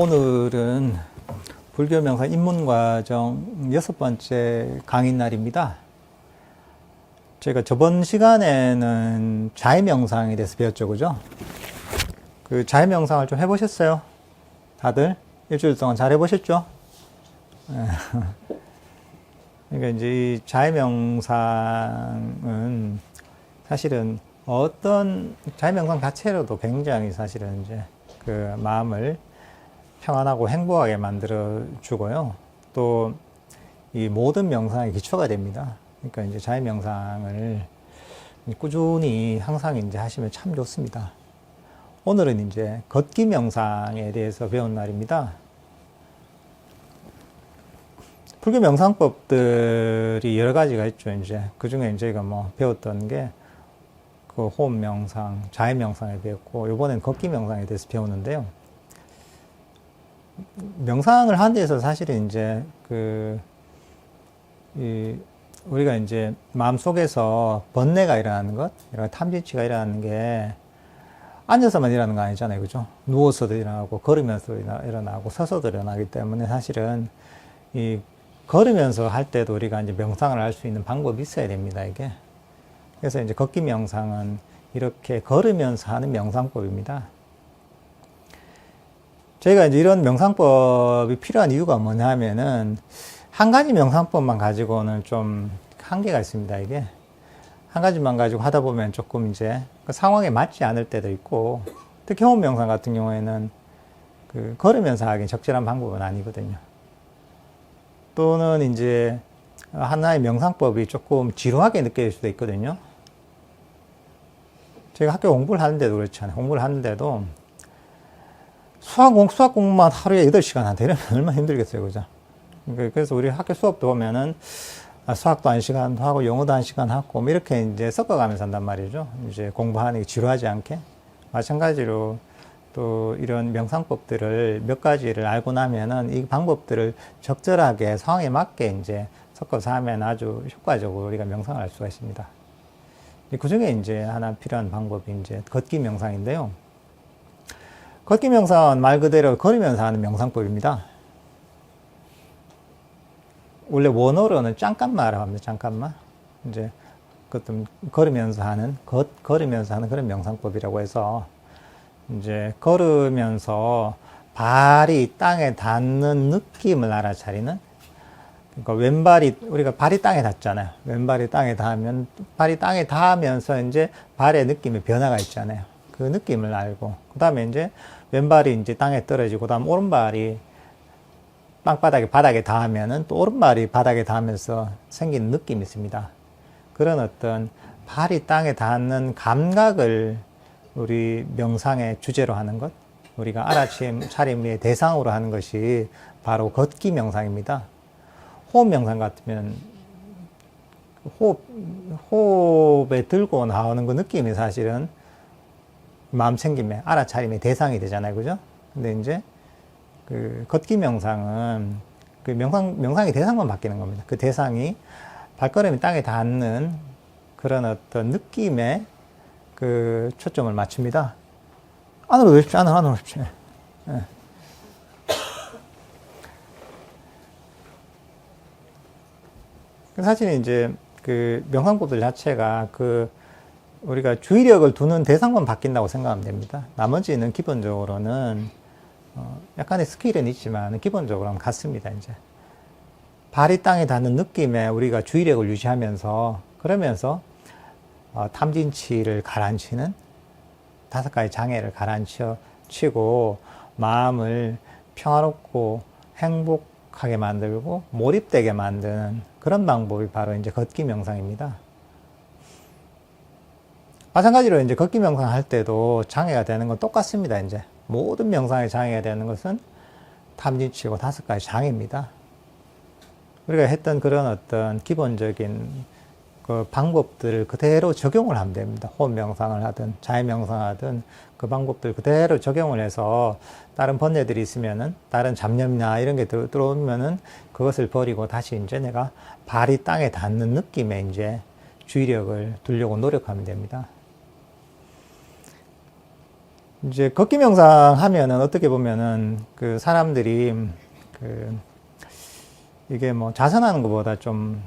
오늘은 불교 명상 입문과정 6번째 강의 날입니다. 제가 저번 시간에는 자해명상에 대해서 배웠죠, 그죠? 그 자해명상을 좀 해보셨어요? 다들? 일주일 동안 잘 해보셨죠? 그러니까 이제 이 자해명상은 사실은 어떤 자해명상 자체로도 굉장히 사실은 이제 그 마음을 평안하고 행복하게 만들어 주고요. 또 이 모든 명상의 기초가 됩니다. 그러니까 이제 자해명상을 꾸준히 항상 이제 하시면 참 좋습니다. 오늘은 이제 걷기 명상에 대해서 배운 날입니다. 불교 명상법들이 여러 가지가 있죠. 이제 그 중에 저희가 뭐 배웠던 게 그 호흡 명상, 자해 명상에 배웠고, 이번엔 걷기 명상에 대해서 배우는데요. 명상을 하는 데서 사실은 이제 우리가 이제 마음속에서 번뇌가 일어나는 것, 이런 탐진치가 일어나는 게 앉아서만 일어나는 거 아니잖아요. 그죠? 누워서도 일어나고, 걸으면서도 일어나고, 서서도 일어나기 때문에 사실은 이 걸으면서 할 때도 우리가 이제 명상을 할 수 있는 방법이 있어야 됩니다, 이게. 그래서 이제 걷기 명상은 이렇게 걸으면서 하는 명상법입니다. 저희가 이제 이런 명상법이 필요한 이유가 뭐냐면은, 한 가지 명상법만 가지고는 좀 한계가 있습니다, 이게. 한 가지만 가지고 하다 보면 조금 이제 그 상황에 맞지 않을 때도 있고, 특히 호흡 명상 같은 경우에는 그 걸으면서 하기 적절한 방법은 아니거든요. 또는 이제 하나의 명상법이 조금 지루하게 느껴질 수도 있거든요. 제가 학교 공부를 하는데도 그렇잖아요. 공부를 하는데도 수학 공부만 하루에 8시간 한다 이러면 얼마나 힘들겠어요. 그죠? 그래서 우리 학교 수업도 보면은 수학도 1시간 하고 영어도 1시간 하고 뭐 이렇게 이제 섞어가면서 한단 말이죠. 이제 공부하는 게 지루하지 않게. 마찬가지로 또 이런 명상법들을 몇 가지를 알고 나면은 이 방법들을 적절하게 상황에 맞게 이제 섞어서 하면 아주 효과적으로 우리가 명상을 할 수가 있습니다. 그 중에 이제 하나 필요한 방법이 이제 걷기 명상인데요. 걷기 명상은 말 그대로 걸으면서 하는 명상법입니다. 원래 원어로는 잠깐만이라고 합니다. 잠깐만. 이제 그것도 걸으면서 하는 그런 명상법이라고 해서 이제 걸으면서 발이 땅에 닿는 느낌을 알아차리는, 그러니까 왼발이, 우리가 발이 땅에 닿잖아요. 왼발이 땅에 닿으면, 발이 땅에 닿으면서 이제 발의 느낌의 변화가 있잖아요. 그 느낌을 알고, 그 다음에 이제 왼발이 이제 땅에 떨어지고, 그 다음 오른발이 바닥에 닿으면은 또 오른발이 바닥에 닿으면서 생기는 느낌이 있습니다. 그런 어떤 발이 땅에 닿는 감각을 우리 명상의 주제로 하는 것, 우리가 알아차림의 대상으로 하는 것이 바로 걷기 명상입니다. 호흡 명상 같으면 호흡에 들고 나오는 그 느낌이 사실은 마음 챙김의 알아차림의 대상이 되잖아요. 그죠? 근데 이제 그 걷기 명상은 그 명상의 대상만 바뀌는 겁니다. 그 대상이 발걸음이 땅에 닿는 그런 어떤 느낌에 그 초점을 맞춥니다. 안으로 오십시오. 안으로 오십시오. 네. 사실 이제 그 명상법들 자체가 우리가 주의력을 두는 대상만 바뀐다고 생각하면 됩니다. 나머지는 기본적으로는 약간의 스킬은 있지만 기본적으로는 같습니다. 이제 발이 땅에 닿는 느낌에 우리가 주의력을 유지하면서, 그러면서 탐진치를 가라앉히는 5가지 장애를 가라앉히고 마음을 평화롭고 행복하게 만들고 몰입되게 만드는 그런 방법이 바로 이제 걷기 명상입니다. 마찬가지로 이제 걷기 명상 할 때도 장애가 되는 건 똑같습니다. 이제 모든 명상에 장애가 되는 것은 탐진치고 5가지 장애입니다. 우리가 했던 그런 어떤 기본적인 그 방법들을 그대로 적용을 하면 됩니다. 호흡 명상을 하든 자해 명상을 하든 그 방법들 그대로 적용을 해서 다른 번뇌들이 있으면은, 다른 잡념이나 이런 게 들어오면은 그것을 버리고 다시 이제 내가 발이 땅에 닿는 느낌에 이제 주의력을 두려고 노력하면 됩니다. 이제 걷기 명상 하면은 어떻게 보면은 그 사람들이 그 이게 뭐 자선하는 것보다 조금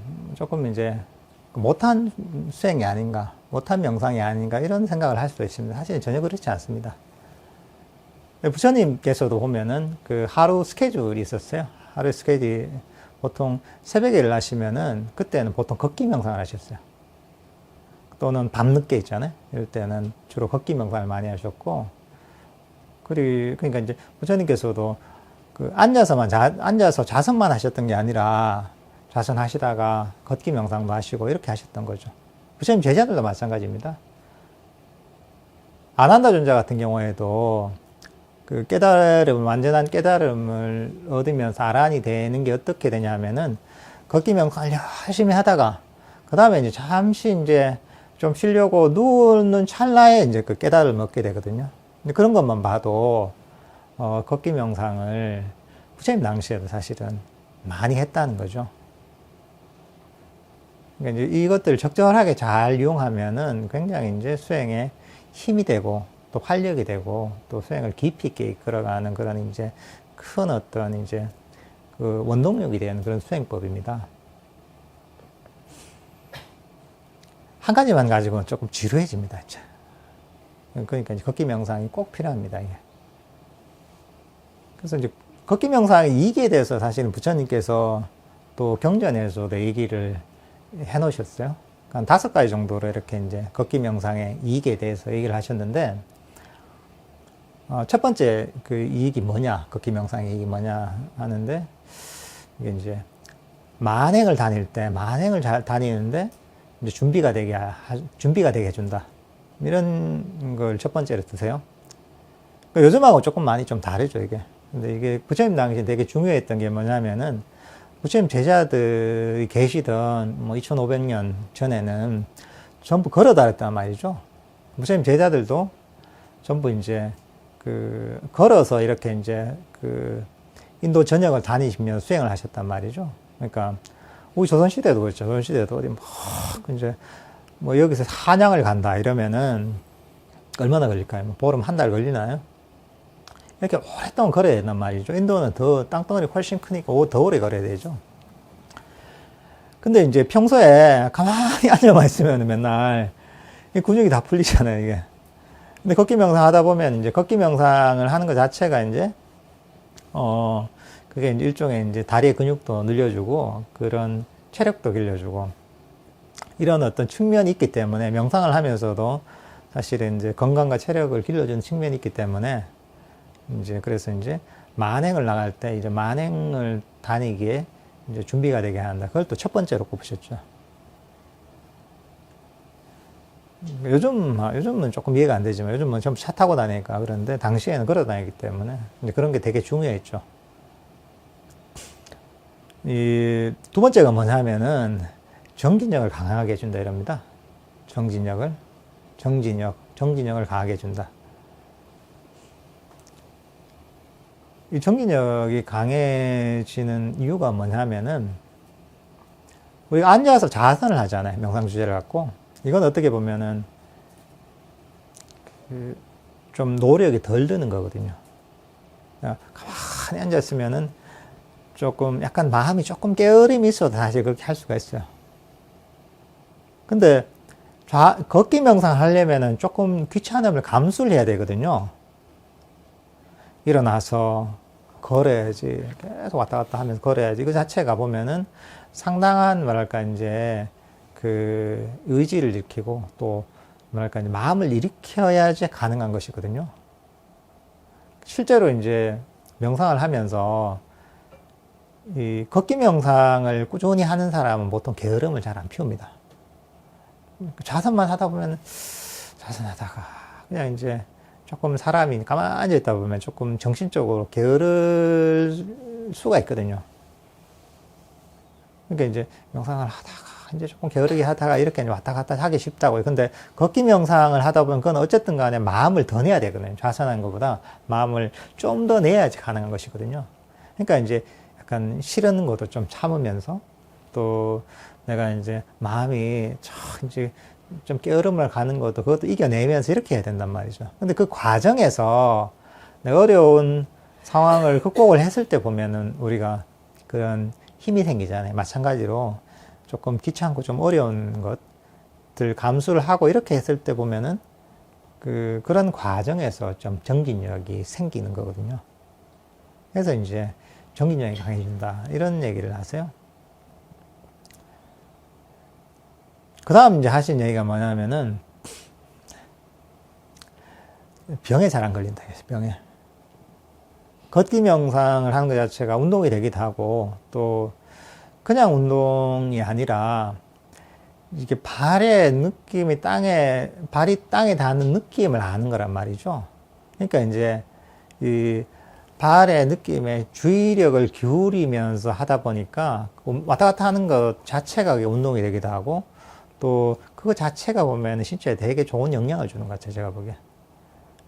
이제 못한 수행이 아닌가, 못한 명상이 아닌가 이런 생각을 할 수도 있습니다. 사실 전혀 그렇지 않습니다. 부처님께서도 보면은 그 하루 스케줄이 있었어요. 하루 스케줄이 보통 새벽에 일어나시면은 그때는 보통 걷기 명상을 하셨어요. 또는 밤늦게 있잖아요. 이럴 때는 주로 걷기 명상을 많이 하셨고, 그러니까 이제 부처님께서도 그 앉아서 자선만 하셨던 게 아니라 자선하시다가 걷기 명상도 하시고 이렇게 하셨던 거죠. 부처님 제자들도 마찬가지입니다. 아난다 존자 같은 경우에도 그 완전한 깨달음을 얻으면서 아란이 되는 게 어떻게 되냐면은 걷기 명상을 열심히 하다가 그 다음에 이제 잠시 이제 좀 쉬려고 누우는 찰나에 이제 그 깨달음을 얻게 되거든요. 근데 그런 것만 봐도 걷기 명상을 부처님 당시에도 사실은 많이 했다는 거죠. 그러니까 이제 이것들을 적절하게 잘 이용하면은 굉장히 이제 수행에 힘이 되고 또 활력이 되고 또 수행을 깊이 있게 이끌어가는 그런 이제 큰 어떤 이제 그 원동력이 되는 그런 수행법입니다. 한 가지만 가지고는 조금 지루해집니다, 진짜. 그러니까 이제 걷기 명상이 꼭 필요합니다, 이게. 그래서 이제 걷기 명상의 이익에 대해서 사실은 부처님께서 또 경전에서도 얘기를 해 놓으셨어요. 한 5가지 정도로 이렇게 이제 걷기 명상의 이익에 대해서 얘기를 하셨는데, 첫 번째 그 이익이 뭐냐, 걷기 명상의 이익이 뭐냐 하는데, 이게 이제 만행을 잘 다니는데, 이제 준비가 되게 해준다. 이런 걸 첫 번째로 드세요. 요즘하고 조금 많이 좀 다르죠, 이게. 근데 이게 부처님 당시에 되게 중요했던 게 뭐냐면은, 부처님 제자들이 계시던 뭐 2500년 전에는 전부 걸어 다녔단 말이죠. 부처님 제자들도 전부 이제 그 걸어서 이렇게 이제 그 인도 전역을 다니시면서 수행을 하셨단 말이죠. 그러니까 우리 조선시대도 그렇죠. 조선시대도 어디 막 이제 뭐 여기서 한양을 간다 이러면은 얼마나 걸릴까요? 뭐 보름 한 달 걸리나요? 이렇게 오랫동안 걸어야 된단 말이죠. 인도는 더 땅덩어리 훨씬 크니까 더 오래 걸어야 되죠. 근데 이제 평소에 가만히 앉아만 있으면 맨날 이 근육이 다 풀리잖아요, 이게. 근데 걷기 명상 하다 보면 이제 걷기 명상을 하는 것 자체가 이제, 그게 이제 일종의 이제 다리의 근육도 늘려주고 그런 체력도 길러주고 이런 어떤 측면이 있기 때문에 명상을 하면서도 사실은 이제 건강과 체력을 길러주는 측면이 있기 때문에 이제 그래서 이제 만행을 나갈 때 이제 만행을 다니기에 이제 준비가 되게 한다. 그걸 또 첫 번째로 꼽으셨죠. 요즘은 조금 이해가 안 되지만 요즘은 전부 차 타고 다니니까 그런데 당시에는 걸어 다니기 때문에 이제 그런 게 되게 중요했죠. 이 두 번째가 뭐냐면은 정진력을 강하게 해준다 이럽니다. 정진력을 강하게 해준다. 이 정진력이 강해지는 이유가 뭐냐면은 우리가 앉아서 자선을 하잖아요. 명상 주제를 갖고. 이건 어떻게 보면은 좀 노력이 덜 드는 거거든요. 가만히 앉았으면은 조금 약간 마음이 조금 게으름이 있어도 사실 그렇게 할 수가 있어요. 근데 걷기 명상 하려면은 조금 귀찮음을 감수를 해야 되거든요. 일어나서 걸어야지. 계속 왔다 갔다 하면서 걸어야지. 그 자체가 보면은 상당한, 뭐랄까, 이제, 그, 의지를 일으키고 또, 뭐랄까, 이제 마음을 일으켜야지 가능한 것이거든요. 실제로 이제 명상을 하면서 이 걷기 명상을 꾸준히 하는 사람은 보통 게으름을 잘 안 피웁니다. 자선만 하다 보면, 자선하다가, 그냥 이제, 조금 사람이 가만히 앉아있다 보면 조금 정신적으로 게으를 수가 있거든요. 그러니까 이제 명상을 하다가 이제 조금 게으르게 하다가 이렇게 왔다 갔다 하기 쉽다고요. 근데 걷기 명상을 하다 보면 그건 어쨌든 간에 마음을 더 내야 되거든요. 좌선하는 것보다 마음을 좀 더 내야지 가능한 것이거든요. 그러니까 이제 약간 싫은 것도 좀 참으면서 또 내가 이제 마음이 이제 좀 게으름을 가는 것도 그것도 이겨내면서 이렇게 해야 된단 말이죠. 근데 그 과정에서 내가 어려운 상황을 극복을 했을 때 보면은 우리가 그런 힘이 생기잖아요. 마찬가지로 조금 귀찮고 좀 어려운 것들 감수를 하고 이렇게 했을 때 보면은 그런 과정에서 좀 정진력이 생기는 거거든요. 그래서 이제 정진력이 강해진다. 이런 얘기를 하세요. 그 다음 이제 하신 얘기가 뭐냐면은 병에 잘 안 걸린다. 병에. 걷기 명상을 하는 것 자체가 운동이 되기도 하고 또 그냥 운동이 아니라 이게 발의 느낌이 발이 땅에 닿는 느낌을 아는 거란 말이죠. 그러니까 이제 이 발의 느낌에 주의력을 기울이면서 하다 보니까 왔다 갔다 하는 것 자체가 운동이 되기도 하고 또 그거 자체가 보면 신체에 되게 좋은 영향을 주는 것 같아요. 제가 보기에.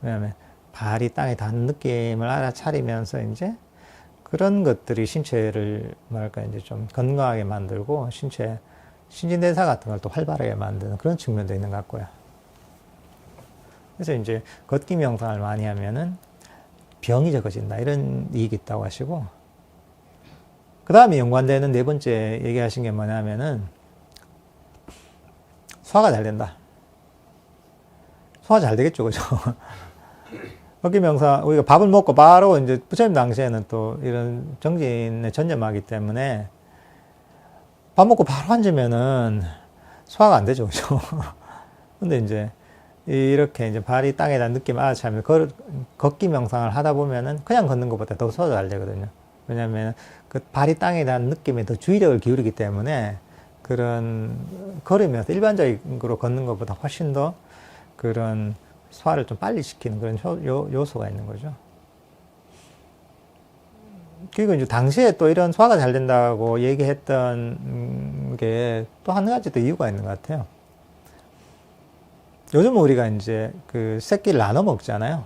왜냐하면 발이 땅에 닿는 느낌을 알아차리면서 이제 그런 것들이 신체를 뭐랄까 이제 좀 건강하게 만들고 신진대사 같은 걸 또 활발하게 만드는 그런 측면도 있는 것 같고요. 그래서 이제 걷기 명상을 많이 하면은 병이 적어진다 이런 이익이 있다고 하시고 그 다음에 연관되는 네 번째 얘기하신 게 뭐냐면은 소화가 잘 된다. 소화 잘 되겠죠, 그죠? 걷기 명상, 우리가 밥을 먹고 바로 이제 부처님 당시에는 또 이런 정진에 전념하기 때문에 밥 먹고 바로 앉으면은 소화가 안 되죠, 그죠? 근데 이제 이렇게 이제 발이 땅에 닿는 느낌 알아차면 걷기 명상을 하다 보면은 그냥 걷는 것보다 더 소화가 잘 되거든요. 왜냐면 그 발이 땅에 닿는 느낌에 더 주의력을 기울이기 때문에 그런 걸으면서 일반적으로 걷는 것보다 훨씬 더 그런 소화를 좀 빨리 시키는 그런 요소가 있는 거죠. 그리고 이제 당시에 또 이런 소화가 잘 된다고 얘기했던 게 또 한 가지 또 이유가 있는 것 같아요. 요즘 우리가 이제 그 새끼를 나눠 먹잖아요.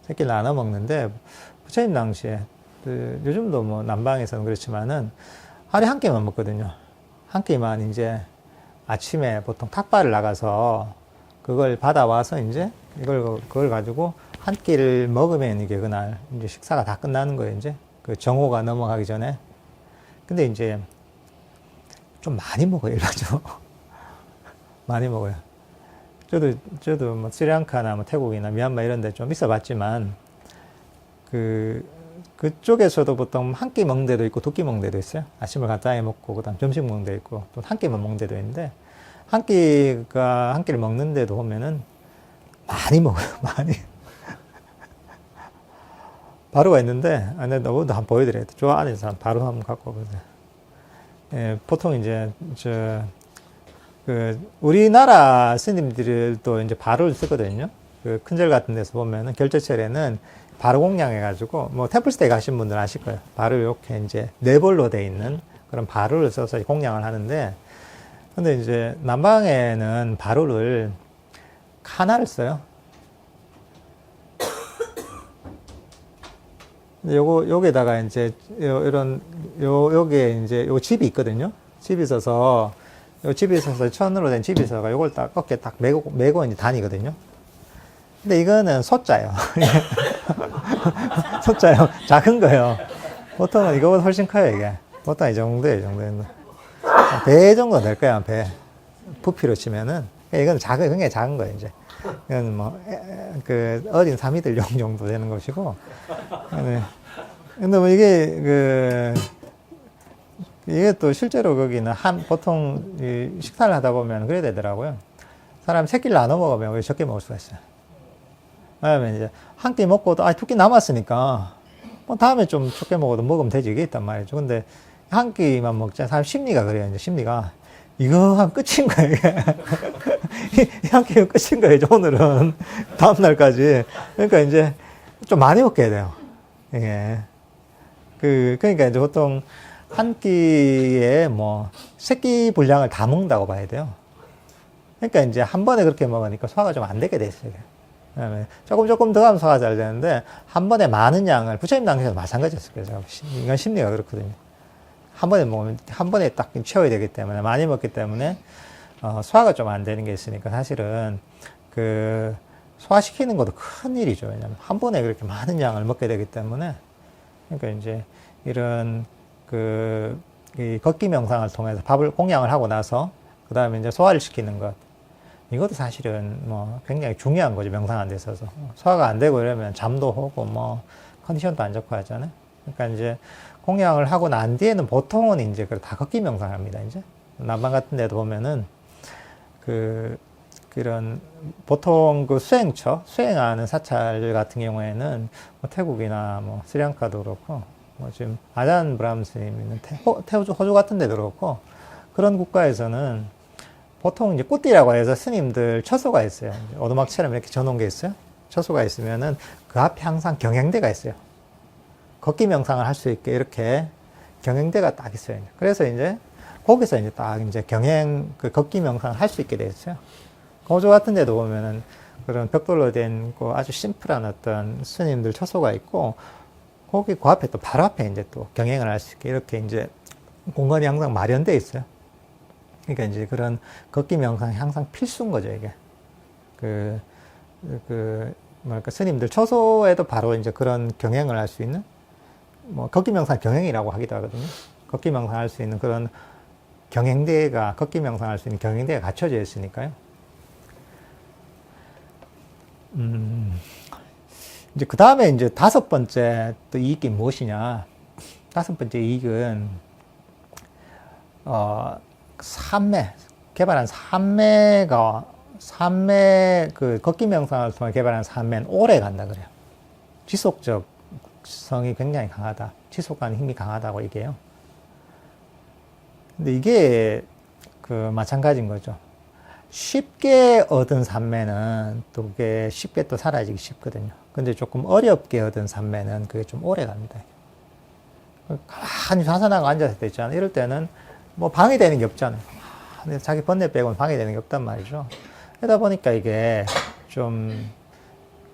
새끼를 나눠 먹는데 부처님 당시에 요즘도 뭐 남방에서는 그렇지만은 하루에 한 끼만 먹거든요. 한 끼만 이제 아침에 보통 탁발을 나가서 그걸 받아와서 이제 그걸 가지고 한 끼를 먹으면 이게 그날 이제 식사가 다 끝나는 거예요. 이제 그 정오가 넘어가기 전에. 근데 이제 좀 많이 먹어요, 일반적으로. 많이 먹어요. 저도 뭐 스리랑카나 뭐 태국이나 미얀마 이런 데 좀 있어 봤지만 그쪽에서도 보통 한 끼 먹는 데도 있고 두 끼 먹는 데도 있어요. 아침을 간단히 먹고 그다음 점심 먹는 데 있고 또 한 끼만 먹는 데도 있는데 한 끼를 먹는 데도 보면은 많이 먹어요. 많이. 바로가 있는데 너도 한번 보여드려야 돼. 좋아하는 사람 바로 한번 갖고 오거든. 예, 보통 이제 우리나라 스님들도 이제 바로를 쓰거든요. 그 큰절 같은 데서 보면은 결제철에는 바로 공양해가지고 뭐 템플스테이 가신 분들 아실 거예요. 바로 이렇게 이제 네 벌로 돼 있는 그런 바로를 써서 공양을 하는데, 근데 이제 남방에는 바로를 하나를 써요. 여기에다가 이제 여기에 이제 요 집이 있거든요. 집이 있어서 천으로 된 집이 있어서 요걸 딱 어깨에 딱 메고 이제 다니거든요. 근데 이거는 소자예요. 소자예요. 작은 거예요. 보통은 이거보다 훨씬 커요, 이게. 보통 이 정도예요, 이 정도는. 배 정도 될 거야, 배. 부피로 치면은. 이건 굉장히 작은 거예요, 이제. 이건 뭐, 어린 사미들용 정도 되는 것이고. 근데 뭐 이게 또 실제로 거기는 보통 식사를 하다 보면 그래야 되더라고요. 사람 새끼를 나눠 먹으면 왜 적게 먹을 수가 있어요. 왜냐면 이제 한 끼 먹고도, 두 끼 남았으니까, 뭐 다음에 좀 적게 먹어도 먹으면 되지, 이게 있단 말이죠. 근데 한 끼만 먹자. 사람 심리가 그래요, 이제 심리가. 이거 하면 끝인 거예요, 이게. 이 한 끼면 끝인 거예요, 이제 오늘은. 다음날까지. 그러니까 이제 좀 많이 먹게 돼요. 이게. 그러니까 이제 보통 한 끼에 뭐, 새끼 분량을 다 먹는다고 봐야 돼요. 그러니까 이제 한 번에 그렇게 먹으니까 소화가 좀 안 되게 됐어요. 조금 더 하면 소화가 잘 되는데, 한 번에 많은 양을, 부처님 당시에도 마찬가지였을 거예요. 인간 심리가 그렇거든요. 한 번에 먹으면, 한 번에 딱 채워야 되기 때문에, 많이 먹기 때문에, 소화가 좀 안 되는 게 있으니까 사실은 그 소화시키는 것도 큰 일이죠. 왜냐하면 한 번에 그렇게 많은 양을 먹게 되기 때문에. 그러니까 이제 이런 이 걷기 명상을 통해서 밥을 공양을 하고 나서 그 다음에 이제 소화를 시키는 것, 이것도 사실은 뭐 굉장히 중요한 거죠. 명상하는 데 있어서. 소화가 안 되고 이러면 잠도 오고 뭐 컨디션도 안 좋고 하잖아요. 그러니까 이제 공양을 하고 난 뒤에는 보통은 이제 다 걷기 명상을 합니다. 이제 남방 같은 데도 보면은 그런 보통 수행하는 사찰 같은 경우에는 뭐 태국이나 뭐 스리랑카도 그렇고 뭐 지금 아잔 브라함 스님 있는 호주 같은 데도 그렇고 그런 국가에서는 보통 이제 꾸띠라고 해서 스님들 처소가 있어요. 오두막처럼 이렇게 져놓은 게 있어요. 처소가 있으면은 그 앞에 항상 경행대가 있어요. 걷기 명상을 할 수 있게 이렇게 경행대가 딱 있어요. 그래서 이제 거기서 이제 딱 이제 걷기 명상을 할 수 있게 돼 있어요. 호주 같은 데도 보면은 그런 벽돌로 된 아주 심플한 어떤 스님들 처소가 있고 거기 그 앞에 또 바로 앞에 이제 또 경행을 할 수 있게 이렇게 이제 공간이 항상 마련되어 있어요. 그러니까 이제 그런 걷기 명상이 항상 필수인 거죠, 이게. 뭐랄까, 스님들 처소에도 바로 이제 그런 경행을 할 수 있는, 뭐, 걷기 명상 경행이라고 하기도 하거든요. 걷기 명상 할 수 있는 그런 걷기 명상 할 수 있는 경행대가 갖춰져 있으니까요. 이제 그 다음에 이제 5번째 또 이익이 무엇이냐. 5번째 이익은, 개발한 걷기 명상을 통해 개발한 산매는 오래 간다 그래요. 지속적성이 굉장히 강하다. 지속하는 힘이 강하다고 얘기해요. 근데 이게 마찬가지인 거죠. 쉽게 얻은 산매는 또 그게 쉽게 또 사라지기 쉽거든요. 근데 조금 어렵게 얻은 산매는 그게 좀 오래 갑니다. 가만히 좌선하고 앉았을 때 있잖아요. 이럴 때는 뭐 방해되는 게 없잖아요. 근데 자기 번뇌 빼고는 방해되는 게 없단 말이죠. 그러다 보니까 이게 좀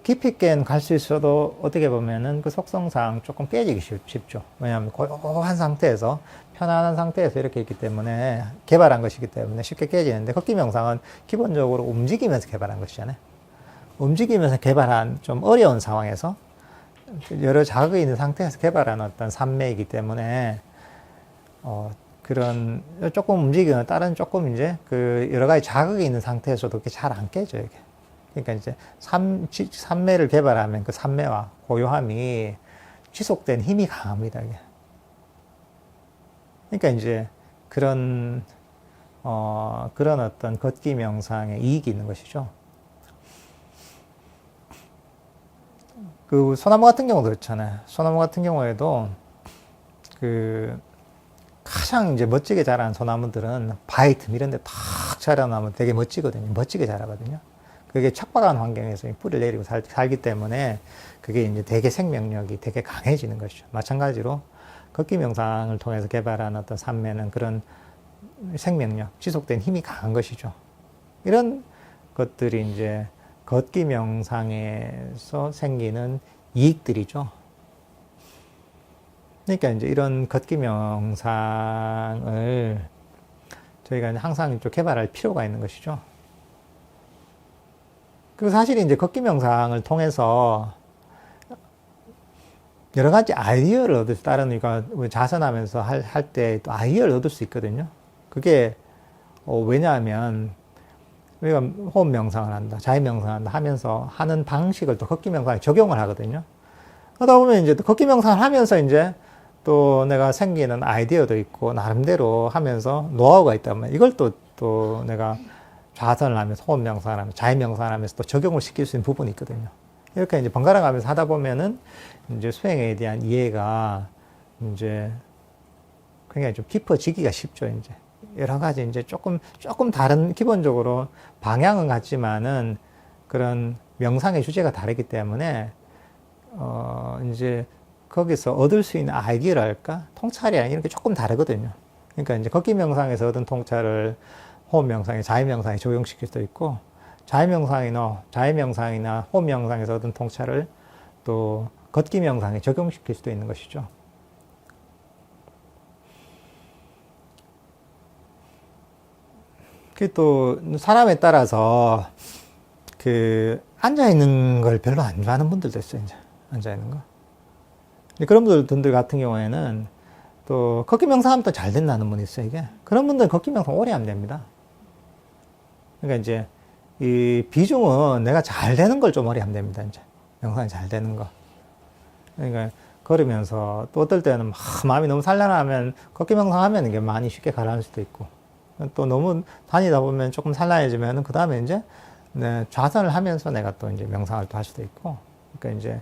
깊이 있게는 갈 수 있어도 어떻게 보면은 그 속성상 조금 깨지기 쉽죠. 왜냐하면 고요한 상태에서, 편안한 상태에서 이렇게 있기 때문에, 개발한 것이기 때문에 쉽게 깨지는데, 걷기 명상은 기본적으로 움직이면서 개발한 것이잖아요. 움직이면서 개발한 좀 어려운 상황에서, 여러 자극이 있는 상태에서 개발한 어떤 산매이기 때문에, 그런 조금 움직이면 다른 조금 이제 여러 가지 자극이 있는 상태에서도 그렇게 잘 안 깨져요, 이게. 그러니까 이제 산매를 개발하면 그 산매와 고요함이 지속된 힘이 강합니다, 이게. 그러니까 이제 그런 어떤 걷기 명상에 이익이 있는 것이죠. 소나무 같은 경우도 그렇잖아요. 소나무 같은 경우에도 가장 이제 멋지게 자라는 소나무들은 바위 틈 이런 데 탁 자라나면 되게 멋지거든요. 멋지게 자라거든요. 그게 척박한 환경에서 뿌리를 내리고 살기 때문에 그게 이제 되게 생명력이 되게 강해지는 것이죠. 마찬가지로 걷기 명상을 통해서 개발한 어떤 산매는 그런 생명력, 지속된 힘이 강한 것이죠. 이런 것들이 이제 걷기 명상에서 생기는 이익들이죠. 그러니까 이제 이런 걷기 명상을 저희가 항상 좀 개발할 필요가 있는 것이죠. 그리고 사실 이제 걷기 명상을 통해서 여러 가지 아이디어를 얻을 수, 자선하면서 할 때 또 아이디어를 얻을 수 있거든요. 그게, 왜냐하면, 우리가 호흡 명상을 한다, 자유 명상을 한다 하면서 하는 방식을 또 걷기 명상에 적용을 하거든요. 그러다 보면 이제 또 걷기 명상을 하면서 이제 또 내가 생기는 아이디어도 있고, 나름대로 하면서 노하우가 있다면 이걸 또 내가 좌선을 하면서 호흡 명상을 하면서 자유 명상을 하면서 또 적용을 시킬 수 있는 부분이 있거든요. 이렇게 이제 번갈아 가면서 하다 보면은 이제 수행에 대한 이해가 이제 굉장히 좀 깊어지기가 쉽죠, 이제. 여러 가지 이제 조금 다른, 기본적으로 방향은 같지만은 그런 명상의 주제가 다르기 때문에, 이제 거기서 얻을 수 있는 아이디어랄까? 통찰이랑 이런 게 조금 다르거든요. 그러니까 이제 걷기 명상에서 얻은 통찰을 호흡 명상에, 자유 명상에 적용시킬 수도 있고, 자유 명상이나 호흡 명상에서 얻은 통찰을 또 걷기 명상에 적용시킬 수도 있는 것이죠. 그 또 사람에 따라서 그 앉아 있는 걸 별로 안 좋아하는 분들도 있어요. 이제 앉아 있는 거. 근데 그런 분들 같은 경우에는 또 걷기 명상하면 또 잘 된다는 분이 있어요. 이게 그런 분들은 걷기 명상 오래 하면 됩니다. 그러니까 이제 이 비중은 내가 잘 되는 걸 좀 오래 하면 됩니다. 이제 명상이 잘 되는 거. 그러니까 걸으면서 또 어떨 때는 막 마음이 너무 산란하면 걷기 명상하면 이게 많이 쉽게 가라앉을 수도 있고, 또 너무 다니다 보면 조금 산란해지면은 그 다음에 이제 네, 좌선을 하면서 내가 또 이제 명상을 또 할 수도 있고. 그러니까 이제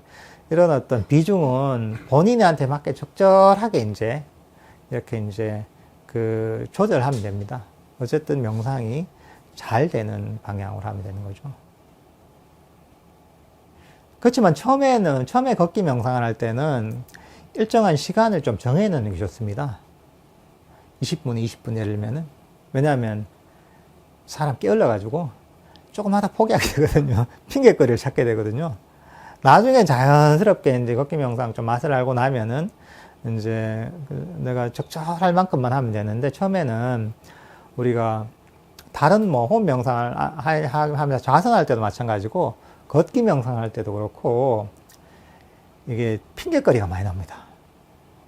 이런 어떤 비중은 본인한테 맞게 적절하게 이제 이렇게 이제 그 조절하면 됩니다. 어쨌든 명상이 잘 되는 방향으로 하면 되는 거죠. 그렇지만 처음에 걷기 명상을 할 때는 일정한 시간을 좀 정해 놓는 게 좋습니다. 20분, 20분 예를 들면은. 왜냐하면 사람 깨어러가지고 조금 하다 포기하게 되거든요. 핑계거리를 찾게 되거든요. 나중에 자연스럽게 이제 걷기 명상 좀 맛을 알고 나면은 이제 내가 적절할 만큼만 하면 되는데, 처음에는 우리가 다른 뭐 호흡 명상을 하면서 좌선할 때도 마찬가지고 걷기 명상할 때도 그렇고 이게 핑계거리가 많이 나옵니다.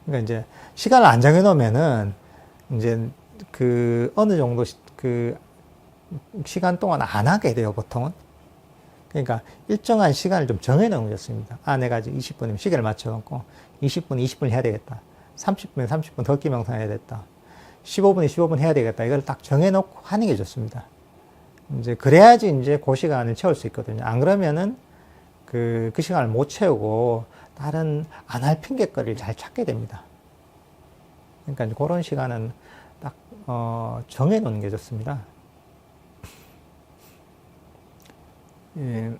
그러니까 이제 시간을 안 정해 놓으면은 이제 그 어느 정도 그 시간 동안 안 하게 돼요, 보통은. 그러니까 일정한 시간을 좀 정해 놓은 게 좋습니다. 아, 내가 이제 20분이면 시계를 맞춰 놓고 20분, 20분 해야 되겠다. 30분, 30분 걷기 명상 해야 되겠다. 15분, 15분 해야 되겠다. 이걸 딱 정해 놓고 하는 게 좋습니다. 이제 그래야지 이제 그 시간을 채울 수 있거든요. 안 그러면은 그 시간을 못 채우고 다른 안 할 핑계거리를 잘 찾게 됩니다. 그러니까 이제 그런 시간은 딱 정해 놓는 게 좋습니다. 예.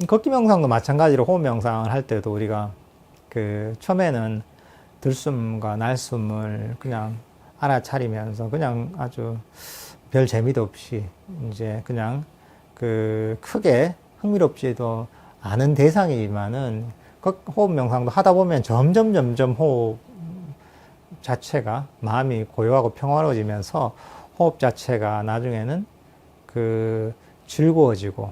걷기 명상도 마찬가지로 호흡 명상을 할 때도 우리가 그 처음에는 들숨과 날숨을 그냥 알아차리면서 그냥 아주 별 재미도 없이 이제 그냥 그 크게 흥미롭지도 않은 대상이지만은 호흡 명상도 하다 보면 점점 호흡 자체가 마음이 고요하고 평화로워지면서 호흡 자체가 나중에는 그 즐거워지고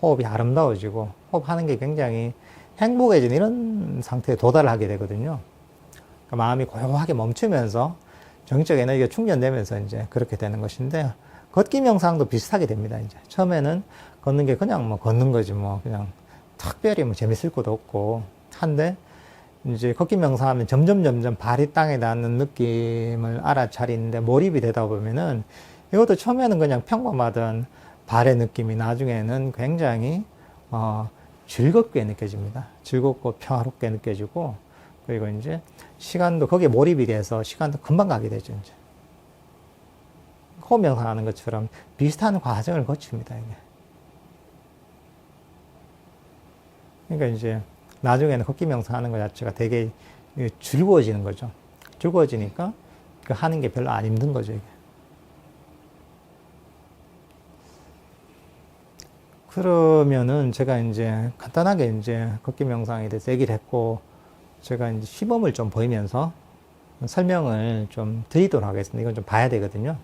호흡이 아름다워지고 호흡하는 게 굉장히 행복해지는 이런 상태에 도달을 하게 되거든요. 그러니까 마음이 고요하게 멈추면서 정적 에너지가 충전되면서 이제 그렇게 되는 것인데, 걷기 명상도 비슷하게 됩니다. 이제 처음에는 걷는 게 그냥 뭐 걷는 거지 뭐 그냥 특별히 뭐 재밌을 것도 없고 한데, 이제 걷기 명상하면 점점 발이 땅에 닿는 느낌을 알아차리는데 몰입이 되다 보면은 이것도 처음에는 그냥 평범하던 발의 느낌이 나중에는 굉장히 즐겁게 느껴집니다. 즐겁고 평화롭게 느껴지고, 그리고 이제 시간도 거기에 몰입이 돼서 시간도 금방 가게 되죠. 이제 호흡 명상하는 것처럼 비슷한 과정을 거칩니다. 이게. 그러니까 이제 나중에는 걷기 명상하는 것 자체가 되게 즐거워지는 거죠. 즐거워지니까 그 하는 게 별로 안 힘든 거죠. 이게. 그러면은 제가 이제 간단하게 이제 걷기 명상에 대해서 얘기를 했고, 제가 이제 시범을 좀 보이면서 설명을 좀 드리도록 하겠습니다. 이건 좀 봐야 되거든요.